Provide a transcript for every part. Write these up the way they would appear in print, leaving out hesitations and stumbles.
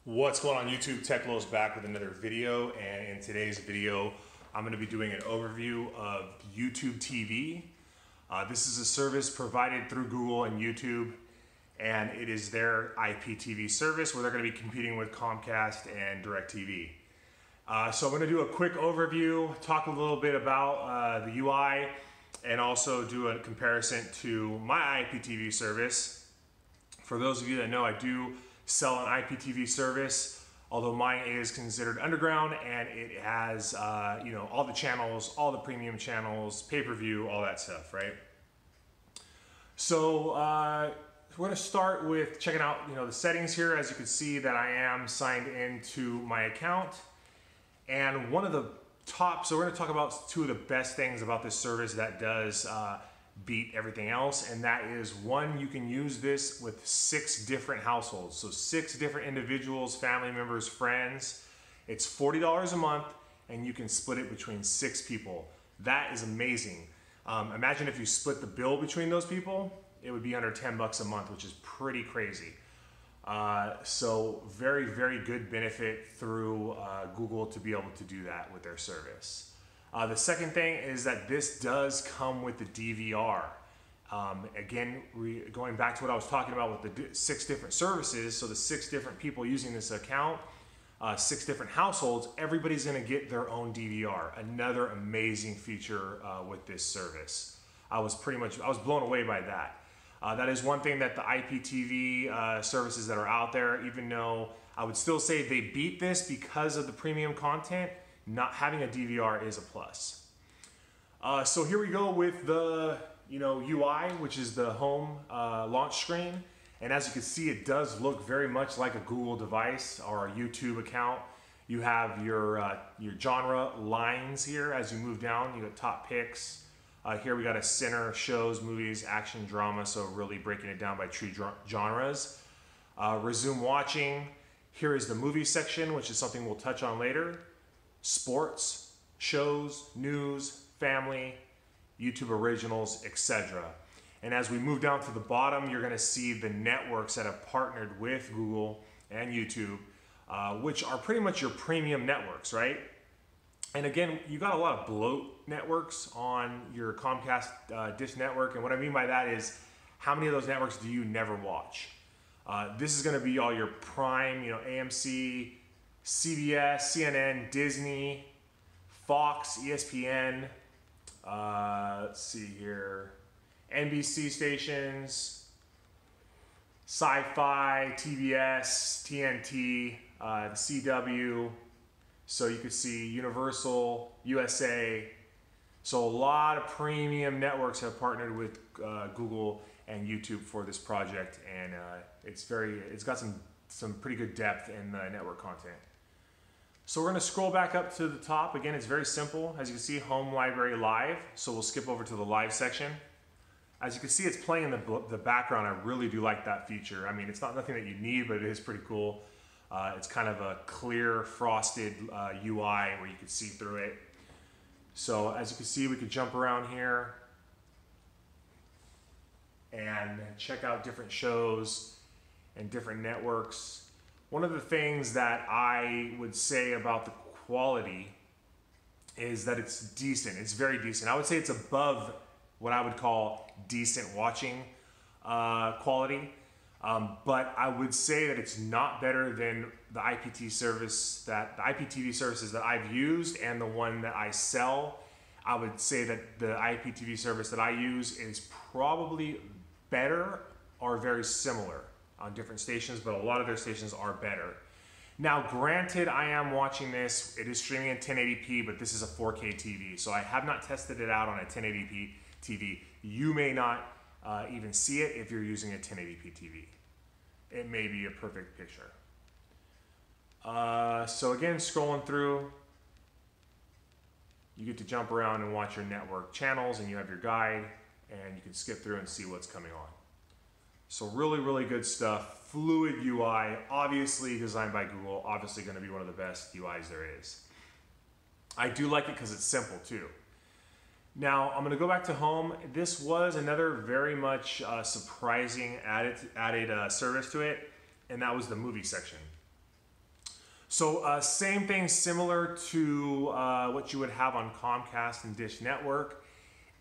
What's going on YouTube? Techlo's back with another video, and in today's video I'm going to be doing an overview of YouTube TV. This is a service provided through Google and YouTube, and it is their IPTV service where they're going to be competing with Comcast and DirecTV. So I'm going to do a quick overview, talk a little bit about the UI, and also do a comparison to my IPTV service. For those of you that know, I do sell an IPTV service, although mine is considered underground, and it has all the channels, all the premium channels, pay-per-view, all that stuff, right? So we're going to start with checking out the settings here. As you can see that I am signed into my account, and one of the top, so we're going to talk about two of the best things about this service that does beat everything else, and that is, one, you can use this with 6 different households, so 6 different individuals, family members, friends. It's $40 a month, and you can split it between 6 people. That is amazing. Imagine if you split the bill between those people, it would be under 10 bucks a month, which is pretty crazy. So very, very good benefit through Google to be able to do that with their service. The second thing is that this does come with the DVR. Again, going back to what I was talking about with the 6 different services, so the 6 different people using this account, 6 different households, everybody's going to get their own DVR. Another amazing feature with this service. I was blown away by that. That is one thing that the IPTV services that are out there, even though I would still say they beat this because of the premium content, not having a DVR is a plus. So here we go with the UI, which is the home launch screen. And as you can see, it does look very much like a Google device or a YouTube account. You have your genre lines here. As you move down, you got top picks. Here we got a center, shows, movies, action, drama, so really breaking it down by true genres. Resume watching. Here is the movie section, which is something we'll touch on later. Sports, shows, news, family, YouTube originals, etc. And as we move down to the bottom, you're going to see the networks that have partnered with Google and YouTube, which are pretty much your premium networks, right? And again, you got a lot of bloat networks on your Comcast Dish network, and what I mean by that is, how many of those networks do you never watch? This is going to be all your prime, AMC, CBS, CNN, Disney, Fox, ESPN, let's see here, NBC stations, Sci-Fi, TBS, TNT, the CW, so you could see Universal, USA. So a lot of premium networks have partnered with Google and YouTube for this project, and it's got some pretty good depth in the network content. So we're going to scroll back up to the top. Again, it's very simple. As you can see, Home Library Live. So we'll skip over to the live section. As you can see, it's playing in the background. I really do like that feature. I mean, it's not nothing that you need, but it is pretty cool. It's kind of a clear, frosted UI where you can see through it. So as you can see, we could jump around here and check out different shows and different networks. One of the things that I would say about the quality is that it's decent. It's very decent. I would say it's above what I would call decent watching quality. But I would say that it's not better than the IPTV services that I've used and the one that I sell. I would say that the IPTV service that I use is probably better or very similar on different stations, but a lot of their stations are better. Now, granted, I am watching this, it is streaming in 1080p, but this is a 4K TV, so I have not tested it out on a 1080p TV. You may not even see it if you're using a 1080p TV. It may be a perfect picture. So again, scrolling through, you get to jump around and watch your network channels, and you have your guide, and you can skip through and see what's coming on. So really, really good stuff. Fluid UI, obviously designed by Google, obviously going to be one of the best UIs there is. I do like it because it's simple too. Now, I'm going to go back to home. This was another very much surprising added service to it, and that was the movie section. So same thing, similar to what you would have on Comcast and Dish Network.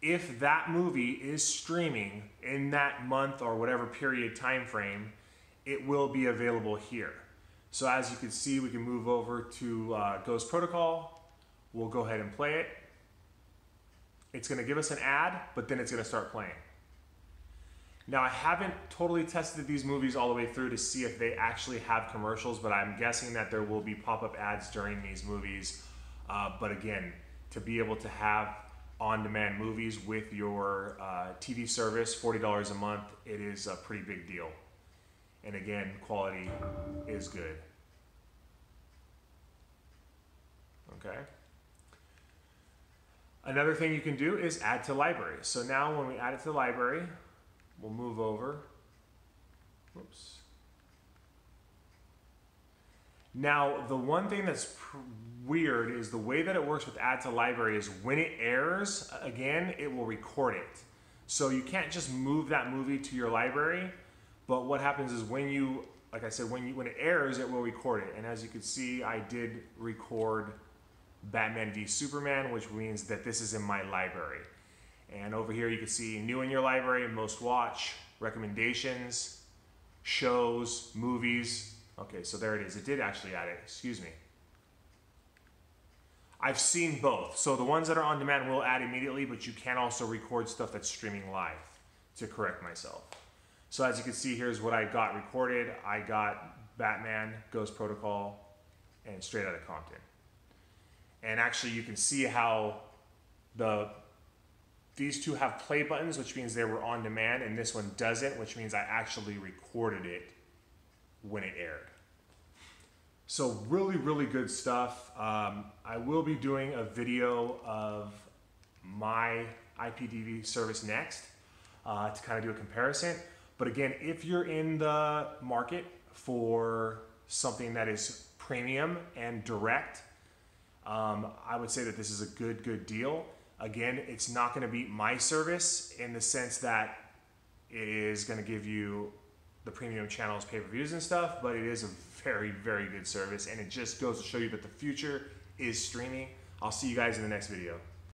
If that movie is streaming in that month or whatever period time frame, it will be available here. So as you can see, we can move over to Ghost Protocol. We'll go ahead and play it. It's going to give us an ad, but then it's going to start playing. Now, I haven't totally tested these movies all the way through to see if they actually have commercials, but I'm guessing that there will be pop-up ads during these movies. But again, to be able to have on-demand movies with your TV service, $40 a month, it is a pretty big deal. And again, quality is good. Okay. Another thing you can do is add to library. So now when we add it to the library, we'll move over. Oops. Now, the one thing that's weird is the way that it works with add to library is when it airs, again, it will record it. So you can't just move that movie to your library, but what happens is when you, like I said, when it airs, it will record it. And as you can see, I did record Batman v Superman, which means that this is in my library. And over here you can see new in your library, most watch, recommendations, shows, movies. Okay, so there it is. It did actually add it, excuse me. I've seen both. So the ones that are on demand will add immediately, but you can also record stuff that's streaming live, to correct myself. So as you can see, here's what I got recorded. I got Batman, Ghost Protocol, and Straight Outta Compton. And actually you can see how these two have play buttons, which means they were on demand, and this one doesn't, which means I actually recorded it when it aired. So really, really good stuff. I will be doing a video of my IPTV service next to kind of do a comparison. But again, if you're in the market for something that is premium and direct, I would say that this is a good deal. Again, it's not going to beat my service in the sense that it is going to give you the premium channels, pay-per-views and stuff, but it is a very, very good service, and it just goes to show you that the future is streaming. I'll see you guys in the next video.